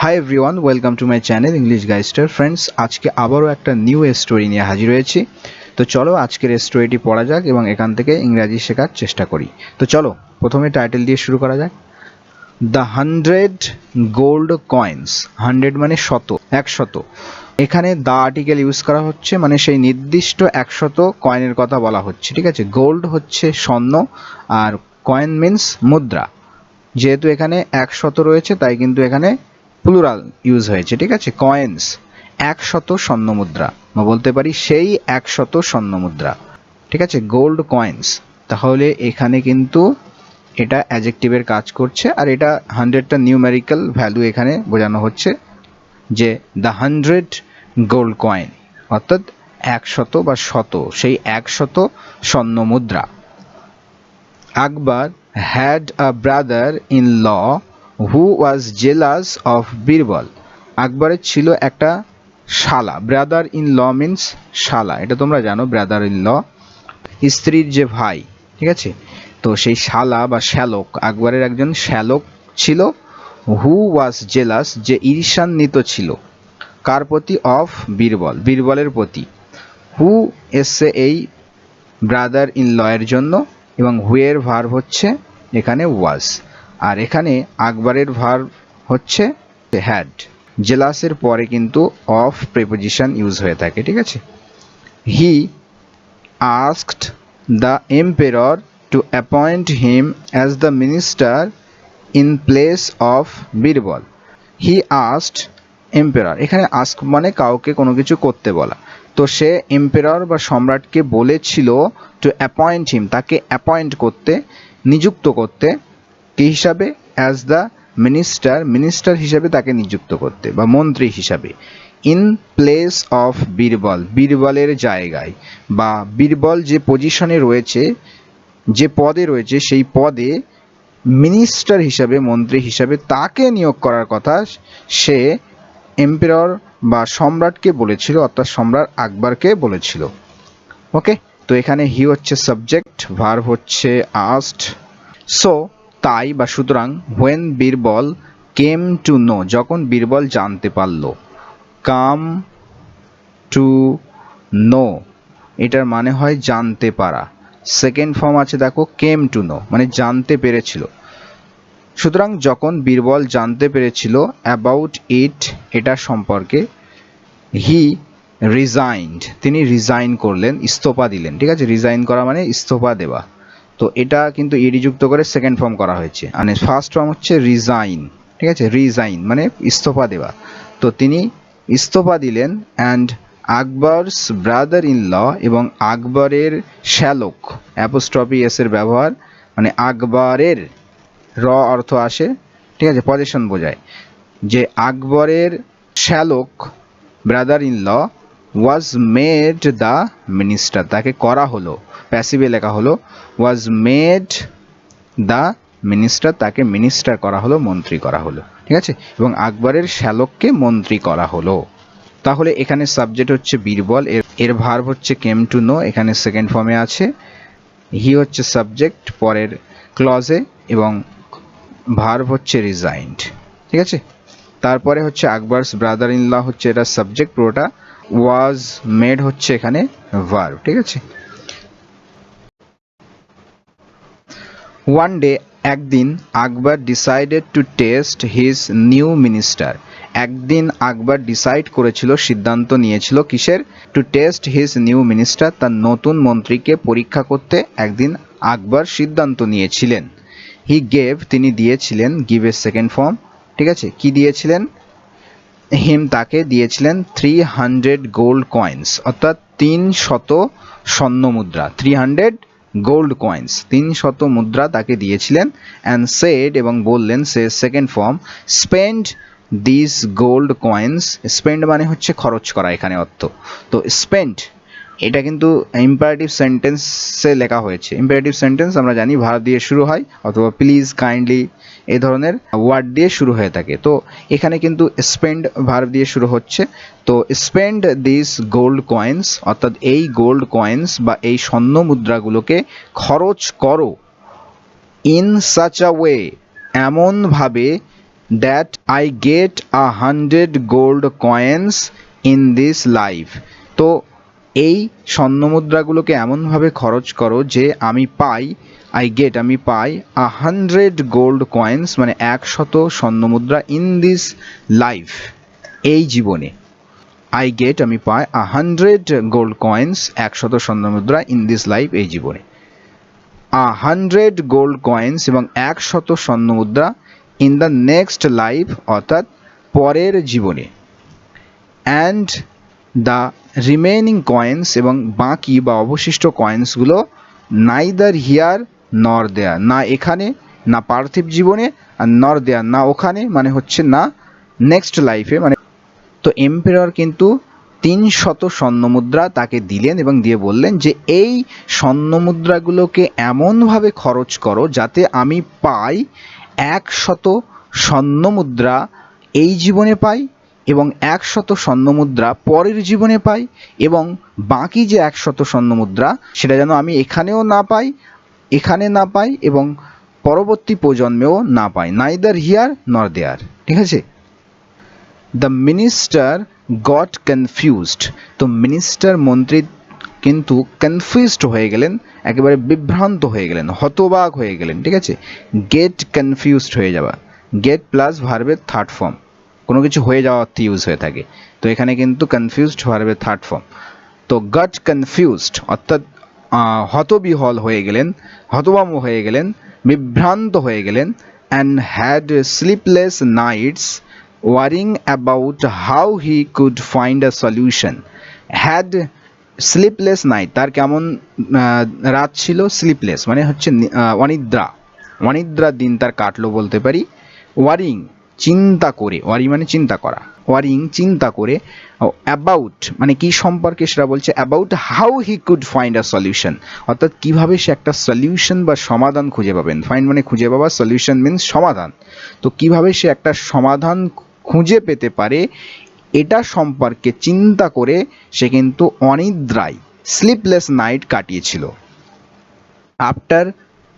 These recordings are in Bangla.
High everyone, welcome to my channel English গাইস্টার। ফ্রেন্ডস, আজকে আবারও একটা নিউ স্টোরি নিয়ে হাজির হয়েছি। তো চলো আজকের স্টোরিটি পড়া যাক এবং এখান থেকে ইংরাজি শেখার চেষ্টা করি। তো চলো প্রথমে টাইটেল দিয়ে শুরু করা যাক। The 100 gold coins. 100 মানে শত, 100। এখানে দ্য আর্টিকেল ইউজ করা হচ্ছে, মানে সেই নির্দিষ্ট 100 কয়েনের কথা বলা হচ্ছে। ঠিক আছে, গোল্ড হচ্ছে স্বর্ণ আর কয়েন মিন্স মুদ্রা। যেহেতু এখানে 100 রয়েছে তাই কিন্তু এখানে প্লুরাল ইউজ হয়েছে। ঠিক আছে, কয়েন্স, 100 স্বর্ণ মুদ্রা, বা বলতে পারি সেই 100 স্বর্ণ মুদ্রা। ঠিক আছে, গোল্ড কয়েন্স। তাহলে এখানে কিন্তু এটা অ্যাডজেক্টিভের কাজ করছে, আর এটা 100টা নিউমেরিক্যাল ভ্যালু এখানে বোঝানো হচ্ছে যে দ্য 100 গোল্ড কয়েন, অর্থাৎ 100 বা শত, সেই 100 স্বর্ণ মুদ্রা। আকবর had a brother-in-law who was jealous of Birbal. আকবরের ছিল একটা শালা। ব্রাদার ইন ল মিন্স শালা, এটা তোমরা জানো। ব্রাদার ইন ল স্ত্রীর যে ভাই। ঠিক আছে, তো সেই শালা বা শ্যালক, আকবরের একজন শ্যালক ছিল। হু ওয়াজ জেলাস, যে ঈর্ষান্বিত ছিল। কার প্রতি? অফ বীরবল, বীরবলের প্রতি। হু এসছে এই ব্রাদার ইন ল এর জন্য, এবং হুয়ের ভার্ব হচ্ছে এখানে ওয়াজ, আর এখানে আকবরের ভার্ব হচ্ছে হ্যাড। জেলাসের পরে কিন্তু অফ প্রিপোজিশন ইউজ হয়ে থাকে। ঠিক আছে, he asked the emperor two appoint him as the minister in place of Birbal. He asked emperor, এখানে আস্ক মানে কাউকে কোনো কিছু করতে বলা। তো সে এম্পেরর বা সম্রাটকে বলেছিল টু অ্যাপয়েন্ট হিম, তাকে অ্যাপয়েন্ট করতে, নিযুক্ত করতে। কি হিসাবে? অ্যাজ দ্য মিনিস্টার, মিনিস্টার হিসাবে তাকে নিযুক্ত করতে, বা মন্ত্রী হিসাবে। ইন প্লেস অফ বীরবল, বীরবলের জায়গায়, বা বীরবল যে পজিশনে রয়েছে, যে পদে রয়েছে, সেই পদে মিনিস্টার হিসাবে, মন্ত্রী হিসাবে তাকে নিয়োগ করার কথা সে এম্পেরর বা সম্রাটকে বলেছিল, অর্থাৎ সম্রাট আকবরকে বলেছিল। ওকে, তো এখানে হি হচ্ছে সাবজেক্ট, ভার্ব হচ্ছে আস্কড। সো তাই বা সুতরাং, when Birbal came to know, যখন বীরবল জানতে পারল। কাম টু নো, এটার মানে হয় জানতে পারা। সেকেন্ড ফর্ম আছে দেখো, কেম টু নো মানে জানতে পেরেছিল। সুতরাং যখন বীরবল জানতে পেরেছিল অ্যাবাউট ইট, এটা সম্পর্কে, হি রিজাইন্ড, তিনি রিজাইন করলেন, ইস্তফা দিলেন। ঠিক আছে, রিজাইন করা মানে ইস্তফা দেওয়া। তো এটা কিন্তু ইডি যুক্ত করে সেকেন্ড ফর্ম করা হয়েছে, মানে ফার্স্ট ফর্ম হচ্ছে রিজাইন। ঠিক আছে, রিজাইন মানে ইস্তফা দেওয়া। তো তিনি ইস্তফা দিলেন। And Akbar's brother in law, এবং আকবরের শ্যালক, অ্যাপোস্ট্রফি এস এর ব্যবহার, মানে আকবরের র অর্থ আসে। ঠিক আছে, পজিশন বোঝায়, যে আকবরের শ্যালক brother in law was made the minister, তাকে করা হলো, প্যাসিভে লেখা হলো, ওয়াজ মেড দ্য মিনিস্টার, তাকে মিনিস্টার করা হলো, মন্ত্রী করা হলো। ঠিক আছে, এবং আকবরের শ্যালককে মন্ত্রী করা হলো। তাহলে এখানে সাবজেক্ট হচ্ছে বীরবল, এর ভার্ব হচ্ছে কেম টু নো, এখানে সেকেন্ড ফর্মে আছে। হি হচ্ছে সাবজেক্ট পরের ক্লজে, এবং ভার্ব হচ্ছে রিজাইন্ড। ঠিক আছে, তারপরে হচ্ছে আকবরস ব্রাদার ইন ল হচ্ছে এটা সাবজেক্ট পুরোটা, ওয়াজ মেড হচ্ছে এখানে ভার্ব। ঠিক আছে, ওয়ান ডে, একদিন, Akbar decided to test his new minister. একদিন আকবর ডিসাইড করেছিল, সিদ্ধান্ত নিয়েছিল, কিসের? To test his new minister, তার নতুন মন্ত্রীকে পরীক্ষা করতে একদিন আকবর সিদ্ধান্ত নিয়েছিলেন। হি গেভ, তিনি দিয়েছিলেন, গিভের সেকেন্ড ফর্ম। ঠিক আছে, কি দিয়েছিলেন? হিম, তাকে দিয়েছিলেন 300 গোল্ড কয়েন্স, অর্থাৎ 300 স্বর্ণ মুদ্রা। 300 গোল্ড কয়েন্স, 300 মুদ্রা তাকে দিয়েছিলেন। অ্যান্ড সেড, এবং বললেন, সে second form, spend this gold coins. Spend মানে হচ্ছে খরচ করা এখানে অর্থ। তো স্পেন্ড এটা কিন্তু ইম্পারেটিভ সেন্টেন্সে লেখা হয়েছে। ইম্পারেটিভ সেন্টেন্স আমরা জানি ভার্ব দিয়ে শুরু হয়, অথবা প্লিজ, কাইন্ডলি, এই ধরনের ওয়ার্ড দিয়ে শুরু হয়ে থাকে। তো এখানে কিন্তু স্পেন্ড ভার্ব দিয়ে শুরু হচ্ছে। তো স্পেন্ড দিস গোল্ড কয়েন্স, অর্থাৎ এই গোল্ড কয়েন্স বা এই স্বর্ণ মুদ্রাগুলোকে খরচ করো। ইন সাচ আ ওয়ে, এমনভাবে, that I get 100 gold coins in this life. তো এই স্বর্ণমুদ্রাগুলোকে এমনভাবে খরচ করো যে আমি পাই, আমি পাই 100 গোল্ড কয়েন্স মানে 100 স্বর্ণমুদ্রা ইন দিস লাইফ, এই জীবনে। আমি পাই 100 গোল্ড কয়েন্স 100 স্বর্ণমুদ্রা ইন দিস লাইফ, এই জীবনে। 100 গোল্ড কয়েন্স এবং 100 স্বর্ণমুদ্রা ইন দ্য নেক্সট লাইফ অর্থাৎ পরের জীবনে। অ্যান্ড দ্য রিমেনিং কয়েন্স এবং বাকি বা অবশিষ্ট কয়েন্সগুলো নাইদার হিয়ার নর দেয়ার, না এখানে না পার্থিব জীবনে, আর নর দেয়ার না ওখানে, মানে হচ্ছে না নেক্সট লাইফে। মানে তো এম্পেরর কিন্তু 300 স্বর্ণমুদ্রা তাকে দিলেন এবং দিয়ে বললেন যে এই স্বর্ণমুদ্রাগুলোকে এমনভাবে খরচ করো যাতে আমি পাই 100 স্বর্ণমুদ্রা এই জীবনে পাই এবং 100 স্বর্ণমুদ্রা পরের জীবনে পাই, এবং বাকি যে 100 স্বর্ণমুদ্রা সেটা যেন আমি এখানেও না পাই, এখানে না পাই এবং পরবর্তী প্রজন্মেও না পাই, নাইদার হিয়ার নর দেয়ার। ঠিক আছে। The minister goat confused. তো মিনিস্টার মন্ত্রী কিন্তু কনফিউজড হয়ে গেলেন, একেবারে বিভ্রান্ত হয়ে গেলেন, হতবাক হয়ে গেলেন। ঠিক আছে। গেট কনফিউজড হয়ে যাওয়া, গেট প্লাস ভার্বের থার্ড ফর্ম, কোনো কিছু হয়ে যাওয়া অর্থে ইউজ হয়ে থাকে। তো এখানে কিন্তু কনফিউজড ভার্বের থার্ড ফর্ম। তো গট কনফিউজড অর্থাৎ হতবিহল হয়ে গেলেন, হতভম্ব হয়ে গেলেন, বিভ্রান্ত হয়ে গেলেন। And had sleepless nights worrying about how he could find a solution. Had sleepless night, তার কেমন রাত ছিল, স্লিপলেস মানে হচ্ছে অনিদ্রা, অনিদ্রার দিন তার কাটলো বলতে পারি। ওয়ারিং চিন্তা করে, ওয়ারি মানে চিন্তা করা, ওয়ারিং চিন্তা করে, অ্যাবাউট মানে কি সম্পর্কে সেটা বলছে, about how he could find a solution অর্থাৎ কিভাবে সে একটা সলিউশন বা সমাধান খুঁজে পাবেন। ফাইন্ড মানে খুঁজে পাওয়া, সলিউশন মিন্স সমাধান। তো কিভাবে সে একটা সমাধান খুঁজে পেতে পারে এটা সম্পর্কে চিন্তা করে সে কিন্তু অনিদ্রায় স্লিপলেস নাইট কাটিয়েছিল। আফটার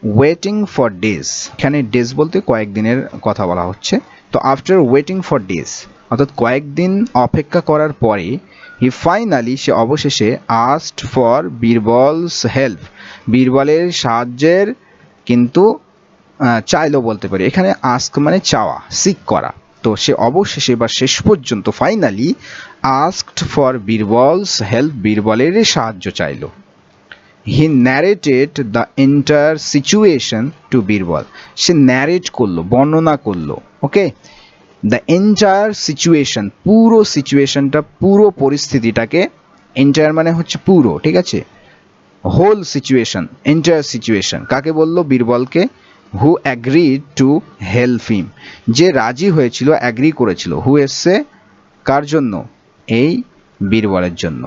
ওয়েটিং ফর ডেজ, এখানে ডেজ বলতে কয়েকদিনের কথা বলা হচ্ছে। তো আফটার ওয়েটিং ফর ডেজ অর্থাৎ কয়েকদিন অপেক্ষা করার পরে, হি ফাইনালি সে অবশেষে আস্কড ফর বীরবলস হেল্প, বীরবলের সাহায্যের কিন্তু চাইলো বলতে পারি। এখানে আস্ক মানে চাওয়া, সিক করা। তো সে অবশেষে বা শেষ পর্যন্ত finally asked for Birbal's help, বীরবলের সাহায্য চাইলো। He narrated the entire situation to Birbal, সে ন্যারেট করলো, বর্ণনা করলো। ওকে, দ্য এন্টায়ার সিচুয়েশন পুরো সিচুয়েশনটা, পুরো পরিস্থিতিটাকে, এন্টায়ার মানে হচ্ছে পুরো। ঠিক আছে। হোল সিচুয়েশন, এন্টায়ার সিচুয়েশন কাকে বললো, বীরবলকে। হু অ্যাগ্রিড টু হেল্প হিম, যে রাজি হয়েছিল, অ্যাগ্রি করেছিল। হু এসছে কার জন্য, এই বীরবলের জন্য।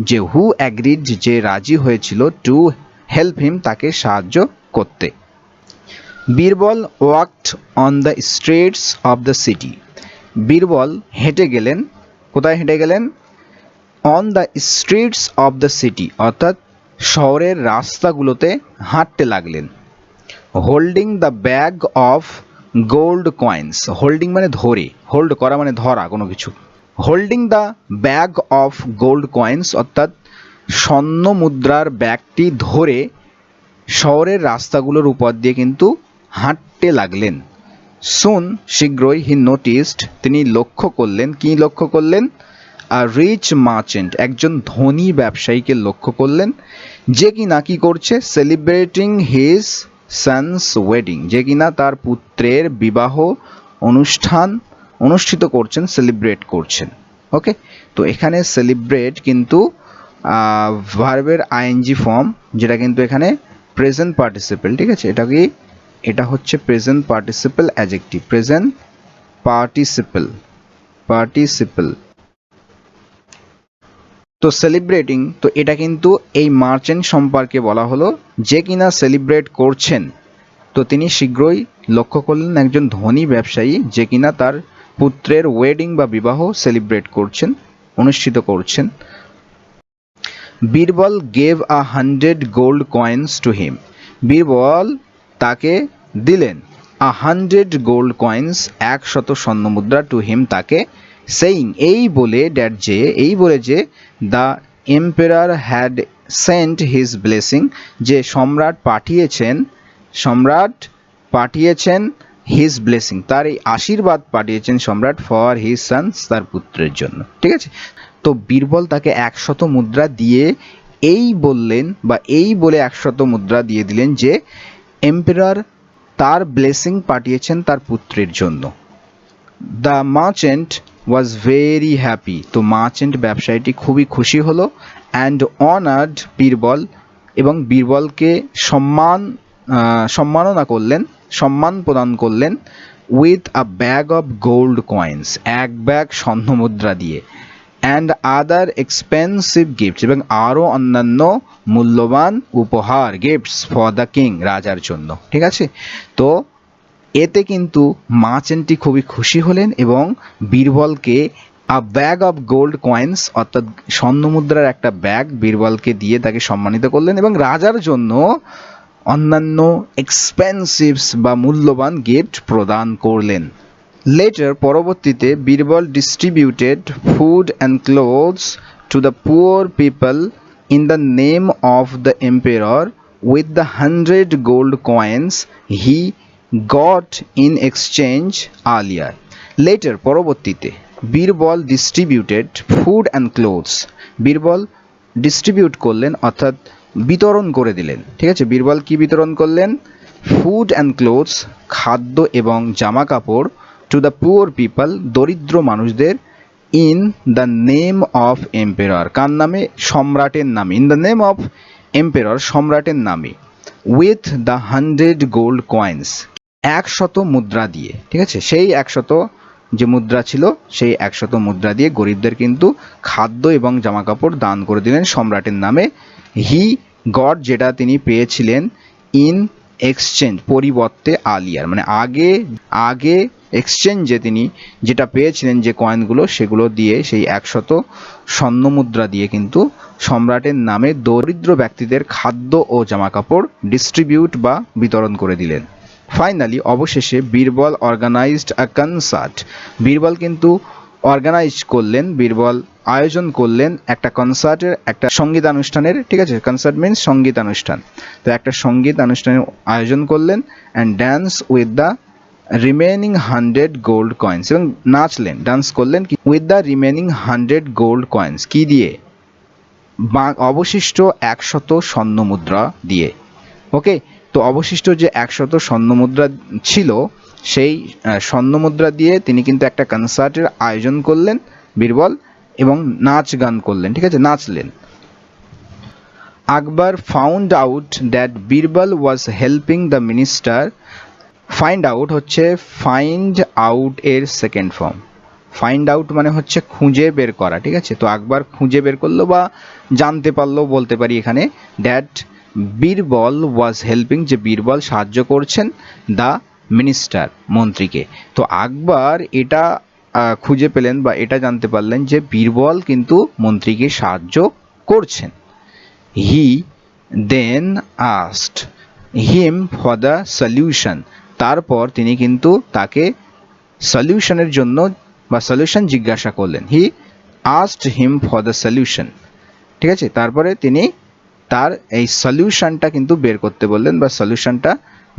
যে হু অ্যাগ্রিড যে রাজি হয়েছিল, টু হেল্প হিম তাকে সাহায্য করতে। Birbal walked on the streets of the city, Birbal হেঁটে গেলেন, কোথায় হেঁটে গেলেন, on the streets of the city অর্থাৎ শহরের রাস্তাগুলোতে হাঁটতে লাগলেন। Holding the bag of gold coins, holding মানে ধরে, হোল্ড করা মানে ধরা কোনো কিছু। Holding the bag of gold coins অর্থাৎ স্বর্ণ মুদ্রার ব্যাগটি ধরে শহরের রাস্তাগুলোর উপর দিয়ে কিন্তু হাঁটতে লাগলেন। সুন শীঘ্রই, হি নোটিসড তিনি লক্ষ্য করলেন, কি লক্ষ্য করলেন, আ রিচ মার্চেন্ট একজন ধনী ব্যবসায়ীকে লক্ষ্য করলেন, যে কিনা কি করছে, সেলিব্রেটিং হিজ সন্স ওয়েডিং, যে কিনা তার পুত্রের বিবাহ অনুষ্ঠান অনুষ্ঠিত করছেন, সেলিব্রেট করছেন। ওকে, তো এখানে সেলিব্রেট কিন্তু ভার্বের আইএনজি ফর্ম, যেটা কিন্তু এখানে প্রেজেন্ট পার্টিসিপেল। ঠিক আছে, এটা কি, এটা হচ্ছে present participle adjective, present participle, participle. তো সেলিব্রেটিং, তো এটা কিন্তু এই মার্চেন্ট সম্পর্কে বলা হলো, যে কিনা সেলিব্রেট করছেন। তো তিনি শীঘ্রই লক্ষ্য করলেন একজন ধনী ব্যবসায়ী, যে কিনা তার পুত্রের ওয়েডিং বা বিবাহ সেলিব্রেট করছেন, অনুষ্ঠিত করছেন। Birbal gave 100 gold coins to him, Birbal তাকে দিলেন 100 gold coins, 100 স্বর্ণ মুদ্রা টু হিম তাকে, সেইং এই বলে যে the emperor had sent his blessing যে সম্রাট পাঠিয়েছেন হিজ ব্লেসিং তার এই আশীর্বাদ পাঠিয়েছেন সম্রাট ফর হিজ সন্স তার পুত্রের জন্য। ঠিক আছে, তো বীরবল তাকে 100 মুদ্রা দিয়ে এই বলে 100 মুদ্রা দিয়ে দিলেন যে এম্পেরার তার ব্লেসিং পাঠিয়েছেন তার পুত্রের জন্য। The merchant was very happy, তো মার্চেন্ট ব্যবসায়ীটি খুবই খুশি হলো। অ্যান্ড অনার্ড বীরবল, এবং বীরবলকে সম্মান প্রদান করলেন with a bag of gold coins, এক ব্যাগ স্বর্ণ মুদ্রা দিয়ে, অ্যান্ড আদার এক্সপেন্সিভ গিফটস, এবং আরও অন্যান্য মূল্যবান উপহার, গিফটস ফর দ্য কিং, রাজার জন্য। ঠিক আছে, তো এতে কিন্তু মার্চেন্টটি খুবই খুশি হলেন এবং বীরবলকে a bag of gold coins অর্থাৎ স্বর্ণ মুদ্রার একটা ব্যাগ বীরবলকে দিয়ে তাকে সম্মানিত করলেন এবং রাজার জন্য অন্যান্য এক্সপেন্সিভস বা মূল্যবান গিফট প্রদান করলেন। লেটার পরবর্তীতে Birbal distributed food and clothes to the poor people in the name of the emperor with the 100 gold coins he got in exchange earlier. Later পরবর্তীতে Birbal distributed food and clothes, Birbal distribute করলেন অর্থাৎ বিতরণ করে দিলেন। ঠিক আছে, বীরবল কি বিতরণ করলেন? ফুড অ্যান্ড ক্লোথস, খাদ্য এবং জামা কাপড়, টু দ্য পুয়ার পিপল, দরিদ্র মানুষদের, in the name of emperor, কার নামে? সম্রাটের নামে, in the name of emperor, সম্রাটের নামে, উইথ দ্য 100 গোল্ড কয়েন্স, 100 মুদ্রা দিয়ে। ঠিক আছে, সেই 100 যে মুদ্রা ছিল সেই 100 মুদ্রা দিয়ে গরিবদের কিন্তু খাদ্য এবং জামা কাপড় দান করে দিলেন সম্রাটের নামে। হি গট, যেটা তিনি পেয়েছিলেন, ইন এক্সচেঞ্জ, পরিবর্তে, আলিয়ার মানে আগে এক্সচেঞ্জে তিনি যেটা পেয়েছিলেন যে কয়েনগুলো সেগুলো দিয়ে, সেই 100 স্বর্ণ মুদ্রা দিয়ে কিন্তু সম্রাটের নামে দরিদ্র ব্যক্তিদের খাদ্য ও জামা কাপড় ডিস্ট্রিবিউট বা বিতরণ করে দিলেন। ফাইনালি অবশেষে বীরবল অর্গানাইজড আ কনসার্ট, বীরবল কিন্তু বীরবল আয়োজন করলেন একটা কনসার্টের, একটা সঙ্গীতানুষ্ঠানের। ঠিক আছে, কনসার্ট মিনস সঙ্গীতানুষ্ঠান, তো একটা সঙ্গীতানুষ্ঠানের আয়োজন করলেন। And dance with the remaining 100 gold coins, এবং নাচলেন, ডান্স করলেন with the remaining 100 gold coins, কি দিয়ে? অবশিষ্ট 100 স্বর্ণ মুদ্রা দিয়ে। ওকে, তো অবশিষ্ট যে 100 স্বর্ণ মুদ্রা ছিল সেই স্বর্ণ মুদ্রা দিয়ে তিনি কিন্তু একটা কনসার্টের আয়োজন করলেন বীরবল, এবং নাচ গান করলেন। ঠিক আছে, নাচলেন। Akbar found out that Birbal was helping the minister. Find out হচ্ছে ফাইন্ড আউট এর সেকেন্ড ফর্ম। ফাইন্ড আউট মানে হচ্ছে খুঁজে বের করা। ঠিক আছে, তো আকবর খুঁজে বের করলো বা জানতে পারলো বলতে পারি এখানে, দ্যাট বীরবল ওয়াজ হেল্পিং, যে বীরবল সাহায্য করছেন দ্য মিনিস্টার, মন্ত্রীকে। তো আকবর এটা খুঁজে পেলেন বা এটা জানতে পারলেন যে বীরবল কিন্তু মন্ত্রীকে সাহায্য করছেন। He then asked him for the solution, তারপর তিনি কিন্তু তাকে সলিউশনের জন্য বা সলিউশন জিজ্ঞাসা করলেন। He asked him for the solution. ঠিক আছে, তারপরে তিনি তার এই সলিউশনটা কিন্তু বের করতে বললেন বা সলিউশনটা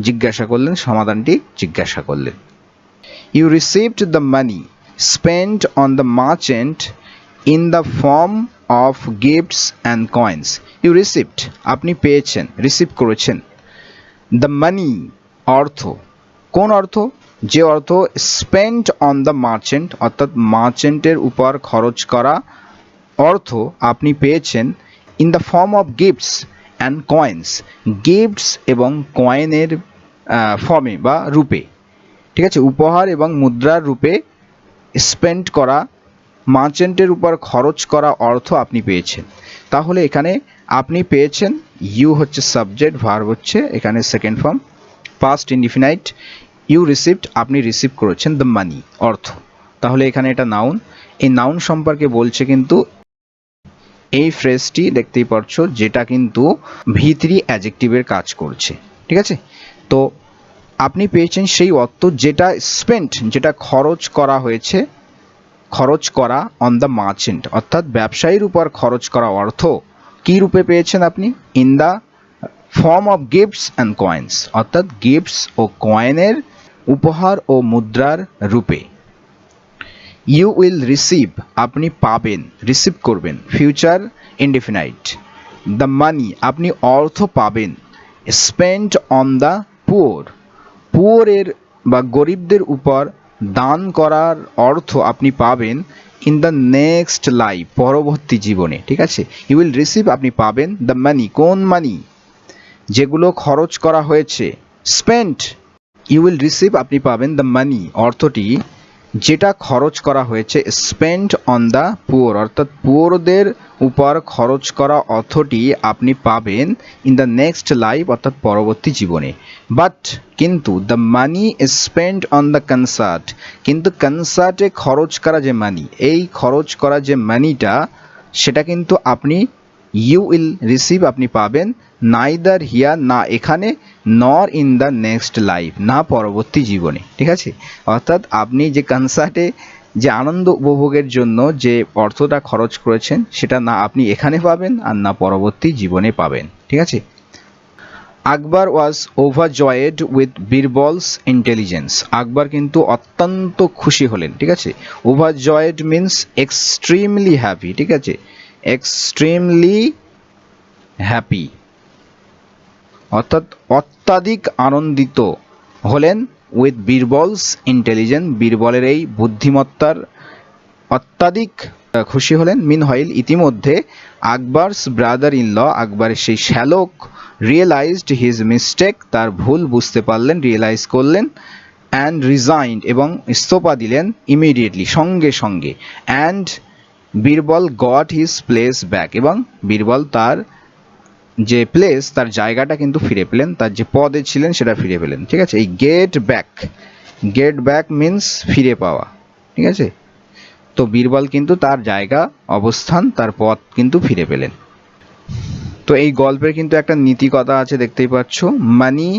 জিজ্ঞাসা করলেন, সমাধানটি জিজ্ঞাসা করলেন। You received the money spent on the merchant in the form of gifts and coins. You received, আপনি পেয়েছেন, রিসিভ করেছেন, দ্য মানি, অর্থ। কোন অর্থ? যে অর্থ স্পেন্ট অন দ্য মার্চেন্ট, অর্থাৎ মার্চেন্টের উপর খরচ করা অর্থ আপনি পেয়েছেন, in the form of gifts and coins, gifts এবং কয়েনের ফর্মে বা রূপে। ঠিক আছে, উপহার এবং মুদ্রার রূপে স্পেন্ড করা, মার্চেন্টের উপর খরচ করা অর্থ আপনি পেয়েছেন। তাহলে এখানে আপনি পেয়েছেন, ইউ হচ্ছে সাবজেক্ট, ভার্ব হচ্ছে এখানে second form, past indefinite. You received, আপনি রিসিভ করেছেন দ্য মানি, অর্থ। তাহলে এখানে এটা নাউন, এই নাউন সম্পর্কে বলছে কিন্তু এই ফ্রেজটি দেখতেই পাচ্ছো, যেটা কিন্তু V3 অ্যাডজেক্টিভের কাজ করছে। ঠিক আছে, তো আপনি পেয়েছেন সেই অর্থ যেটা স্পেন্ট, যেটা খরচ করা হয়েছে, খরচ করা অন দ্য মার্চেন্ট, অর্থাৎ ব্যবসায়ীর উপর খরচ করা অর্থ কী রূপে পেয়েছেন আপনি? In the form of gifts and coins, অর্থাৎ গিফটস ও কয়েনের, উপহার ও মুদ্রার রূপে। ইউ উইল রিসিভ, আপনি পাবেন, রিসিভ করবেন, ফিউচার ইনডিফিনাইট। দ্য মানি, আপনি অর্থ পাবেন, স্পেন্ট অন দ্য পুয়ার, পুয়ারের বা গরিবদের উপর দান করার অর্থ আপনি পাবেন ইন দ্য নেক্সট লাইফ, পরবর্তী জীবনে। ঠিক আছে, ইউ উইল রিসিভ, আপনি পাবেন, দ্য মানি, কোন মানি? যেগুলো খরচ করা হয়েছে, স্পেন্ট। ইউ উইল রিসিভ, আপনি পাবেন, দ্য মানি, অর্থটি যেটা খরচ করা হয়েছে, স্পেন্ট অন দ্য পুয়ার, অর্থাৎ পুয়ারদের উপর খরচ করা অর্থটি আপনি পাবেন ইন দ্য নেক্সট লাইফ, অর্থাৎ পরবর্তী জীবনে। বাট, কিন্তু, the money spent on the concert, কিন্তু কনসার্টে খরচ করা যে মানি, এই খরচ করা যে মানিটা, সেটা কিন্তু আপনি ইউ উইল রিসিভ, আপনি পাবেন, নাইদার হিয়ার, না এখানে, নর ইন দ্য নেক্সট লাইফ, না পরবর্তী জীবনে। ঠিক আছে, অর্থাৎ আপনি যে কনসার্টে যে আনন্দ উপভোগের জন্য যে অর্থটা খরচ করেছেন, সেটা না আপনি এখানে পাবেন আর না পরবর্তী জীবনে পাবেন। ঠিক আছে। আকবর ওয়াজ ওভারজয়েড উইথ বীরবলস ইন্টেলিজেন্স, আকবর কিন্তু অত্যন্ত খুশি হলেন। ঠিক আছে, ওভারজয়েড মিন্স এক্সট্রিমলি হ্যাপি। ঠিক আছে, এক্সট্রিমলি হ্যাপি, অর্থাৎ অত্যাধিক আনন্দিত হলেন উইথ বীরবলস ইন্টেলিজেন্স, বীরবলের এই বুদ্ধিমত্তার অত্যাধিক খুশি হলেন। মিনহোয়াইল, ইতিমধ্যে, আকবরস ব্রাদার ইন ল, আকবরের সেই শ্যালক, রিয়েলাইজড হিজ মিস্টেক, তার ভুল বুঝতে পারলেন, রিয়েলাইজ করলেন, অ্যান্ড রিজাইন্ড, এবং ইস্তফা দিলেন, ইমিডিয়েটলি, সঙ্গে সঙ্গে। And Birbal goat his place back, এবং বীরবল তার যে প্লেস, তার জায়গাটা কিন্তু ফিরে পেলেন, তার যে পদে ছিলেন সেটা ফিরে পেলেন। ঠিক আছে, এই get back, get back means ফিরে পাওয়া। ঠিক আছে, তো বীরবল কিন্তু তার জায়গা, অবস্থান, তার পদ কিন্তু ফিরে পেলেন। তো এই গল্পের কিন্তু একটা নীতি কথা আছে, দেখতেই পাচ্ছ, মানি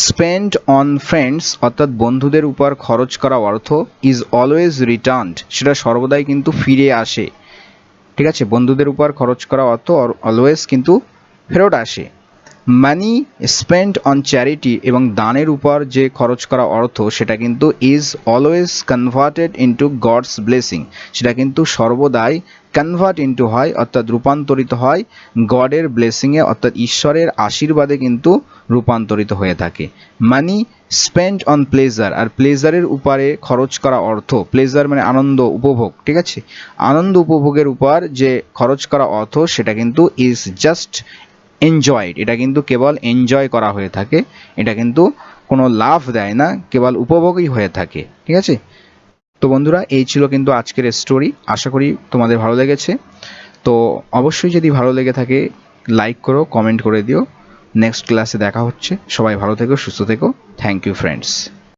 স্পেন্ড অন ফ্রেন্ডস, অর্থাৎ বন্ধুদের উপর খরচ করা অর্থ, ইজ অলওয়েজ রিটার্নড, সেটা সর্বদাই কিন্তু ফিরে আসে। ঠিক আছে, বন্ধুদের উপর খরচ করা অর্থ অলওয়েজ কিন্তু ফেরত আসে। মানি স্পেন্ড অন চ্যারিটি, এবং দানের উপর যে খরচ করা অর্থ, সেটা কিন্তু is always converted into God's blessing, সেটা কিন্তু সর্বদাই কনভার্ট ইন্টু হয়, অর্থাৎ রূপান্তরিত হয় গডের ব্লেসিংয়ে, অর্থাৎ ঈশ্বরের আশীর্বাদে কিন্তু রূপান্তরিত হয়ে থাকে। মানি স্পেন্ড অন প্লেজার, আর প্লেজারের উপরে খরচ করা অর্থ, প্লেজার মানে আনন্দ উপভোগ। ঠিক আছে, আনন্দ উপভোগের উপর যে খরচ করা অর্থ, সেটা কিন্তু ইজ জাস্ট এনজয়েড, এটা কিন্তু কেবল এনজয় করা হয়ে থাকে, এটা কিন্তু কোনো লাভ দেয় না, কেবল উপভোগই হয়ে থাকে। ঠিক আছে, তো বন্ধুরা, এই ছিল কিন্তু আজকের স্টোরি। আশা করি তোমাদের ভালো লেগেছে। তো অবশ্যই যদি ভালো লেগে থাকে, লাইক করো, কমেন্ট করে দিও। নেক্সট ক্লাসে দেখা হচ্ছে। সবাই ভালো থেকো, সুস্থ থেকো। Thank you friends.